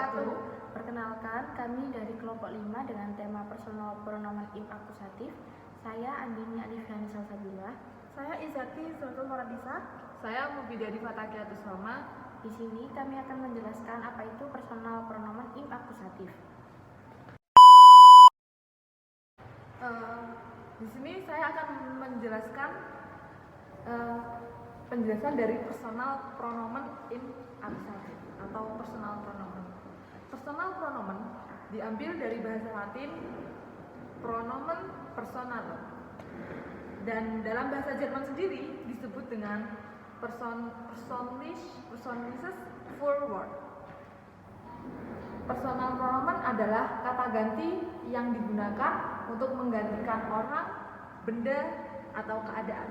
wabarakatuh. Perkenalkan, kami dari kelompok 5 dengan tema personal pronomen im akusatif. Saya Andini Alifiani Salsabila. Saya Izati Sultan Moradisa. Saya Mubidari Fatakiatus Salma. Di sini kami akan menjelaskan apa itu personal pronomen im akusatif. Di sini saya akan menjelaskan penjelasan dari personal pronomen im akusatif atau personal pronomen. Personal pronomen diambil dari bahasa Latin pronomen personal, dan dalam bahasa Jerman sendiri disebut dengan persönliches Vorwort. Personal pronomen adalah kata ganti yang digunakan untuk menggantikan orang, benda, atau keadaan.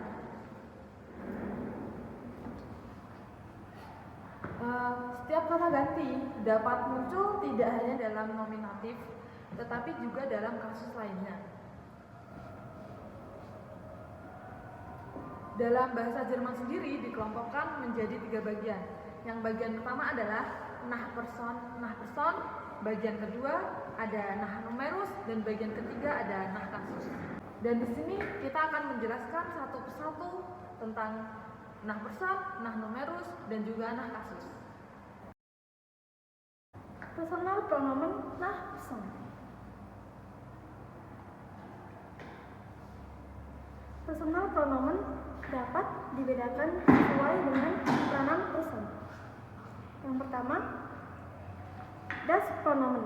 Setiap kata ganti dapat muncul tidak hanya dalam nominatif, tetapi juga dalam kasus lainnya. Dalam bahasa Jerman sendiri dikelompokkan menjadi 3 bagian. Yang bagian pertama adalah Nachperson, bagian kedua ada Nachnumerus, dan bagian ketiga ada Nachkasus. Dan di sini kita akan menjelaskan satu persatu tentang Nachperson, Nachnumerus, dan juga Nachkasus. Personal pronomen Nachperson. Personal pronomen dapat dibedakan sesuai dengan peranan person. Yang pertama, das Pronomen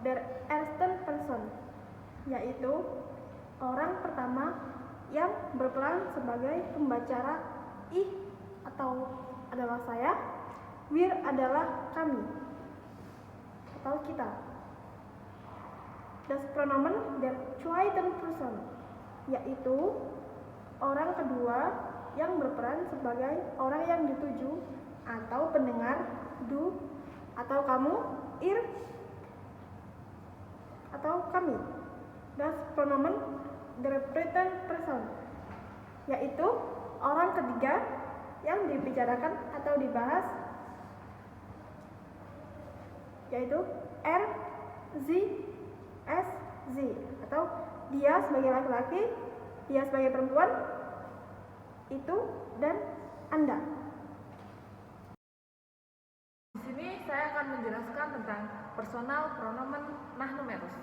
der ersten Person, yaitu orang pertama yang berperan sebagai pembicara. Ich atau adalah saya, wir adalah kami atau kita. Das Pronomen der zweiten Person, yaitu orang kedua yang berperan sebagai orang yang dituju atau pendengar, du atau kamu, ihr atau kami. Das Pronomen der dritten Person, yaitu orang ketiga yang dibicarakan atau dibahas, yaitu er, sie, es, sie, atau dia sebagai laki-laki, dia sebagai perempuan, itu, dan Anda. Di sini saya akan menjelaskan tentang personal pronomen Nachnumerus.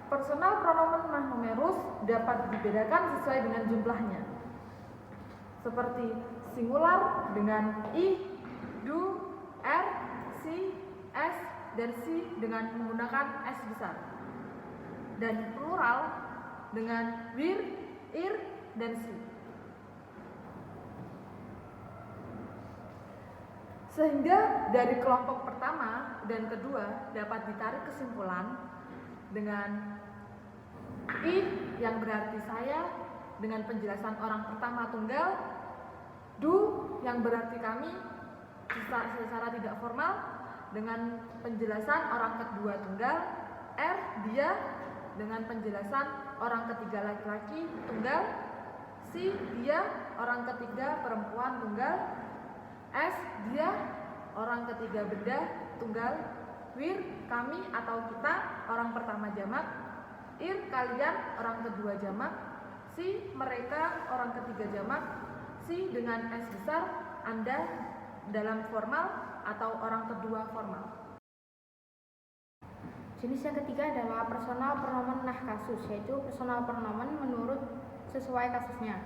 Personal pronomen Nachnumerus dapat dibedakan sesuai dengan jumlahnya, seperti singular dengan ich, du, er, sie, es, dan sie dengan menggunakan s besar, dan plural dengan wir, ihr, dan sie. Sehingga dari kelompok pertama dan kedua dapat ditarik kesimpulan dengan ich yang berarti saya dengan penjelasan orang pertama tunggal, du yang berarti kami secara tidak formal dengan penjelasan orang kedua tunggal, er dia dengan penjelasan orang ketiga laki-laki tunggal, si dia orang ketiga perempuan tunggal, s dia orang ketiga benda tunggal, wir kami atau kita orang pertama jamak, ir kalian orang kedua jamak, si mereka orang ketiga jamak, si dengan s besar Anda dalam formal atau orang kedua formal. Jenis yang ketiga adalah personal pronomen Nachkasus, yaitu personal pronomen menurut sesuai kasusnya.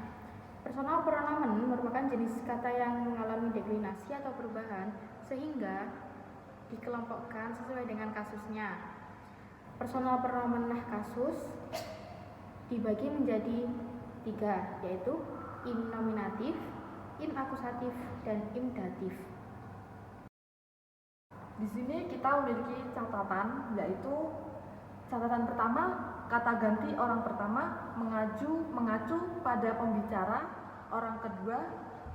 Personal pronomen merupakan jenis kata yang mengalami deklinasi atau perubahan sehingga dikelompokkan sesuai dengan kasusnya. Personal pronomen Nachkasus dibagi menjadi 3, yaitu im nominatif, im akusatif, dan im datif. Di sini kita memiliki catatan, yaitu catatan pertama, kata ganti orang pertama mengacu pada pembicara, orang kedua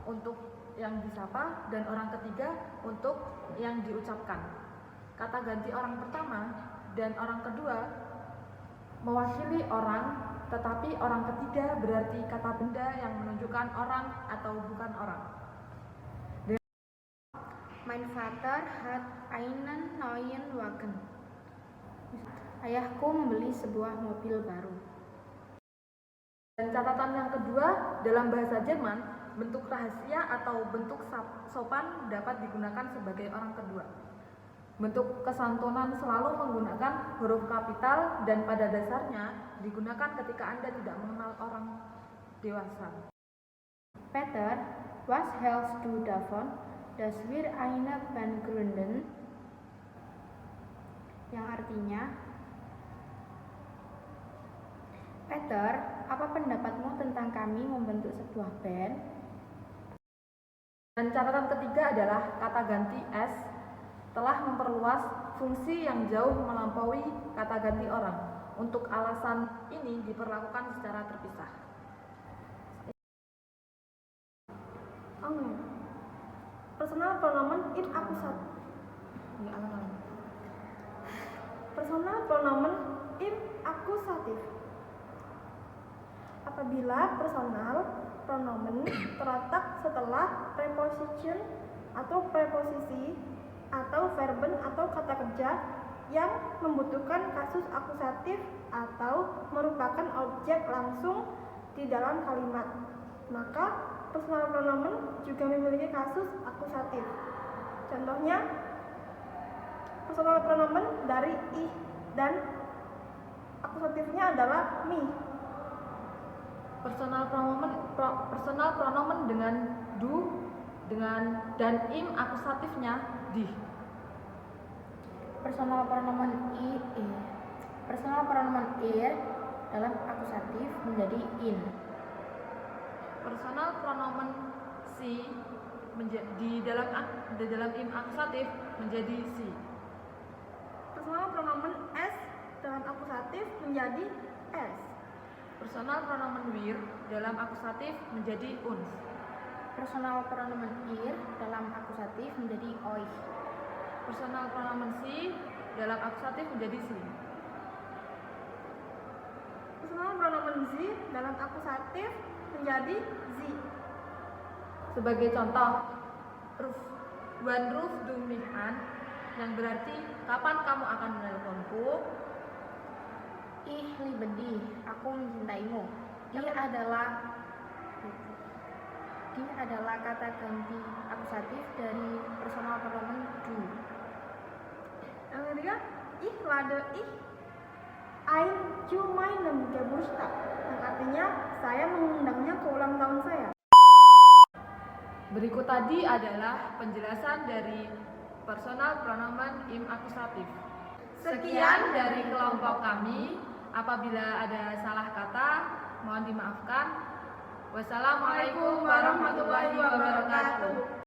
untuk yang disapa, dan orang ketiga untuk yang diucapkan. Kata ganti orang pertama dan orang kedua mewakili orang, tetapi orang ketiga berarti kata benda yang menunjukkan orang atau bukan orang. Mein Vater hat einen neuen Wagen. Ayahku membeli sebuah mobil baru. Dan catatan yang kedua, dalam bahasa Jerman, bentuk rahasia atau bentuk sopan dapat digunakan sebagai orang kedua. Bentuk kesantunan selalu menggunakan huruf kapital dan pada dasarnya digunakan ketika Anda tidak mengenal orang dewasa. Peter, was hältst du davon, dass wir eine Band gründen? Yang artinya, Peter, apa pendapatmu tentang kami membentuk sebuah band? Dan catatan ketiga adalah kata ganti s telah memperluas fungsi yang jauh melampaui kata ganti orang. Untuk alasan ini diperlakukan secara terpisah. Personal pronomen im akusatif. Personal pronomen im akusatif. Apabila personal pronomen terletak setelah preposition atau preposisi atau verben atau kata kerja yang membutuhkan kasus akusatif atau merupakan objek langsung di dalam kalimat, maka personal pronomen juga memiliki kasus akusatif. Contohnya, personal pronomen dari ih dan akusatifnya adalah mi. Personal pronomen dengan du dan im akusatifnya di. Personal pronomen personal pronomen ir dalam akusatif menjadi in. Personal pronomen si di dalam im akusatif menjadi si. Personal pronomen s dalam akusatif menjadi s. Personal pronomen wir dalam akusatif menjadi uns. Personal pronomen ir dalam akusatif menjadi euch. Personal pronomen si dalam akusatif menjadi si. Personal pronomen sie dalam akusatif menjadi sie. Sebagai contoh, wann rufst du mich an, yang berarti kapan kamu akan menelponku? Ich liebe dich, aku mencintaimu. Dia adalah kata ganti akusatif dari personal pronomen du. Yang ketiga, ich lade ich ein zu meinem Geburtstag, yang artinya saya mengundangnya ke ulang tahun saya. Berikut tadi adalah penjelasan dari personal pronomen im akusatif. Sekian dari kelompok kami. Apabila ada salah kata, mohon dimaafkan. Wassalamualaikum warahmatullahi wabarakatuh.